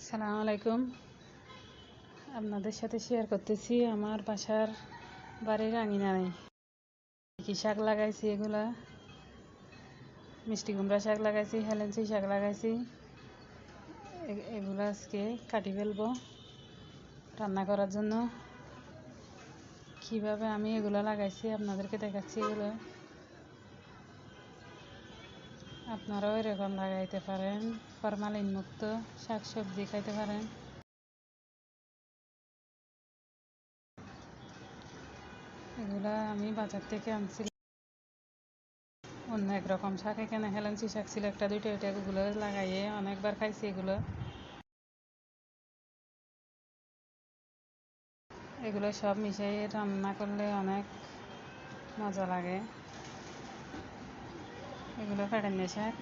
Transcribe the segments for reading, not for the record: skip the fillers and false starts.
আসসালামু আলাইকুম। আপনাদের সাথে শেয়ার করতেছি আমার বাড়ির আঙিনায় কি শাক লাগাইছি। এগুলা মিষ্টি কুমড়া শাক লাগাইছি, হেলেঞ্চি শাক লাগাইছি। এগুলো আজকে কাটি ফেলবো রান্না করার জন্য। কিভাবে আমি এগুলো লাগাইছি আপনাদেরকে দেখাচ্ছি। এগুলো আপনারাও এরকম লাগাইতে পারেন, ফরমালিন মুক্ত শাক সবজি খাইতে পারেন। এগুলা আমি বাজার থেকে আনছি, অন্য একরকম শাক। এখানে হেলেঞ্চি শাক ছিল একটা দুইটা, এগুলো লাগাইয়ে অনেকবার খাইছি। এগুলো সব মিশিয়ে রান্না করলে অনেক মজা লাগে। এগুলো ফেটানো শাক,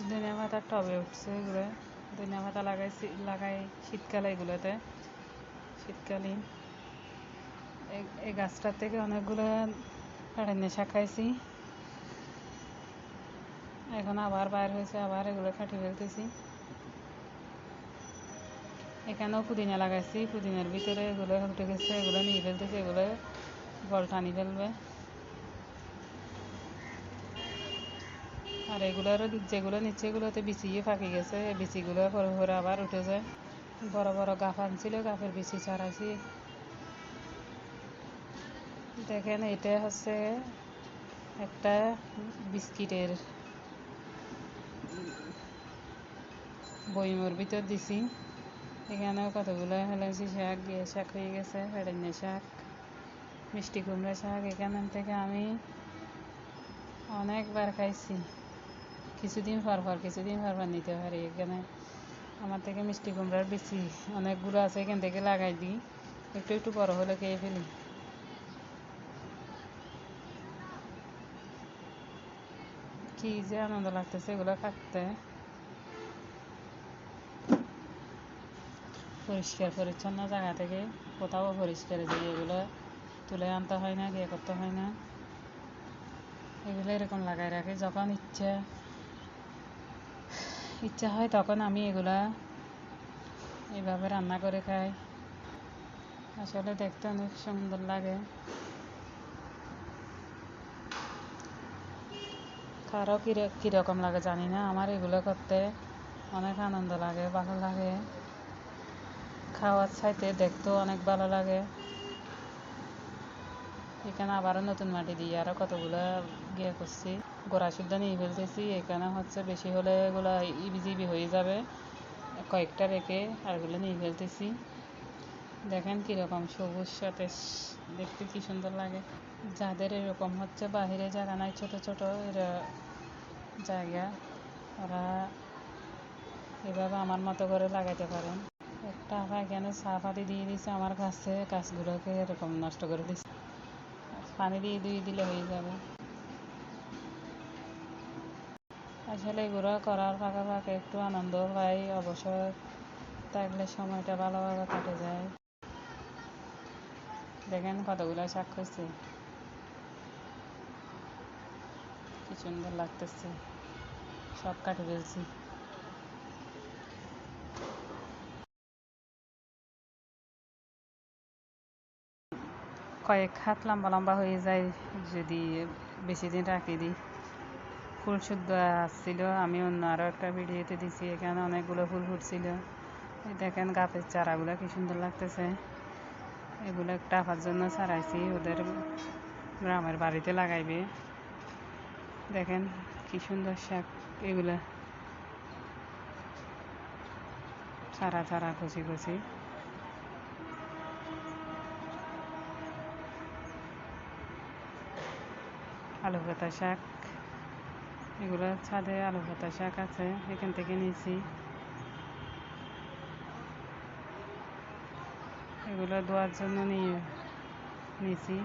ধনিয়া পাতা টবে উঠছে। এগুলো ধনিয়া পাতা লাগাই শীতকালে। এগুলোতে শীতকালীন এই গাছটার থেকে অনেকগুলো ফেটানো শাক খাইছি। এখন আবার বাইর হয়েছে, আবার এগুলো কাটি ফেলতেছি। এখানেও পুদিনা লাগাইছি, পুদিনার ভিতরে এগুলো উঠে গেছে, এগুলো নিয়ে ফেলতেছি। এগুলো বল টানি ফেলবে। আর এগুলোর যেগুলো নিচে এগুলোতে বিছিয়ে ফাঁকি গেছে, বিচিগুলো পরে পরে আবার উঠে যায়। বড় বড় গাছ আনছিল, গাছের বিচি ছাড়াইছি। দেখেন, এটা হচ্ছে একটা বিস্কিটের বইমের ভিতর দিছি। এখানেও কতগুলো হেলেঞ্চি শাক, গিয়ে শাক হয়ে গেছে, ফেটানো শাক, মিষ্টি কুমড়া শাক। এখান থেকে আমি অনেকবার খাইছি। কিছুদিন পর পর নিতে পারি। এখানে আমার থেকে মিষ্টি কুমড়ার বেশি অনেকগুলো আছে, এখান থেকে লাগাই দিই, একটু একটু বড় হলে খেয়ে ফেলি। কি যে আনন্দ লাগতেছে এগুলো কাটতে। পরিষ্কার পরিচ্ছন্ন জায়গা থেকে কোথাও পরিষ্কার দিয়ে এগুলো তুলে আনতে হয় না, গিয়ে করতে হয় না। এগুলো এরকম লাগাই রাখি, যখন ইচ্ছা হয় তখন আমি এগুলা এভাবে রান্না করে খাই। আসলে দেখতে অনেক সুন্দর লাগে। কারো কীরকম লাগে জানি না, আমার এগুলো করতে অনেক আনন্দ লাগে, ভালো লাগে। খাওয়ার চাইতে দেখতেও অনেক ভালো লাগে। এখানে আবারও নতুন মাটি দিয়ে আরও কতগুলো গিয়ে করছি, গোড়া শুদ্ধ নিয়ে ফেলতেছি। এখানে হচ্ছে বেশি হলে এগুলো ইবিজিবি হয়ে যাবে, কয়েকটা রেখে আরগুলো নিয়ে ফেলতেছি। দেখেন কীরকম সবুজ সতেজ, দেখতে কি সুন্দর লাগে। যাদের এরকম হচ্ছে বাহিরে জায়গা নাই, ছোট ছোট জায়গা, ওরা এভাবে আমার মতো করে লাগাইতে পারেন। একটা এখানে চা পাতি দিয়ে দিচ্ছে আমার গাছগুলোকে এরকম নষ্ট করে দিচ্ছে। পানি দিয়ে দিলে হয়ে যাবে। আসলে এগুলো করার ফাঁকে ফাঁকে একটু আনন্দ পাই, অবসর থাকলে সময়টা ভালোভাবে কাটে যায়। দেখেন কতগুলো শাক হয়েছে, কি সুন্দর লাগতেছে। সব কাটে ফেলছি। কয়েক হাত লম্বা লম্বা হয়ে যায় যদি বেশি দিন রাখি দিই। ফুল শুদ্ধ আসছিল, আমি অন্য আরও একটা ভিডিওতে দিছি। এখানে অনেকগুলো ফুল ফুটছিল। দেখেন গাছের চারাগুলো কি সুন্দর লাগতেছে। এগুলো একটা আপার জন্য ছাড়াইছি, ওদের গ্রামের বাড়িতে লাগাইবে। দেখেন কি সুন্দর শাক। এগুলা চারা চারা কচি কচি। আলু পাতা শাক, এগুলো ছাদে আলু পাতা শাক আছে, এখান থেকে নিয়েছি। এগুলো ধোয়ার জন্য নিয়েছি।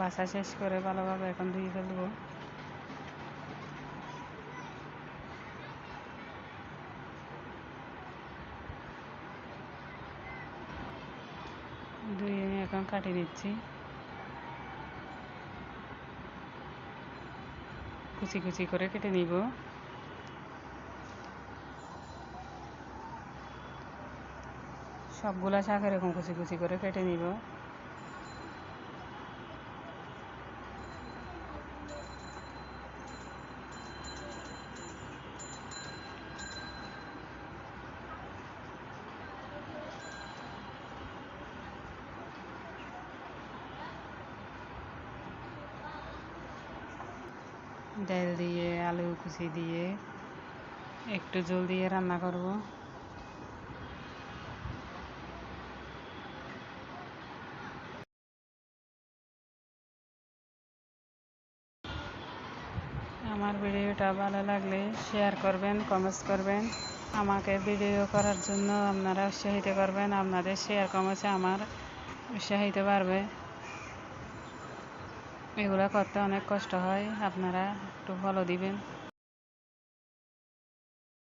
বাসা শেষ করে ভালোভাবে এখন ধুয়ে ফেলবো। ধুয়ে এখন কাটিয়ে নিচ্ছি, কুচি কুচি করে কেটে নিব। সবগুলা শাক এরকম কুচি কুচি করে কেটে নিব। ডাল দিয়ে আলু কুচি দিয়ে একটু জল দিয়ে রান্না করব। আমার ভিডিওটা ভালো লাগলে শেয়ার করবেন, কমেন্টস করবেন। আমাকে ভিডিও করার জন্য আপনারা উৎসাহিত করবেন। আপনাদের শেয়ার কমেন্টসে আমার উৎসাহিত বাড়বে। এগুলো করতে অনেক কষ্ট হয়, আপনারা একটু ফলো দিবেন।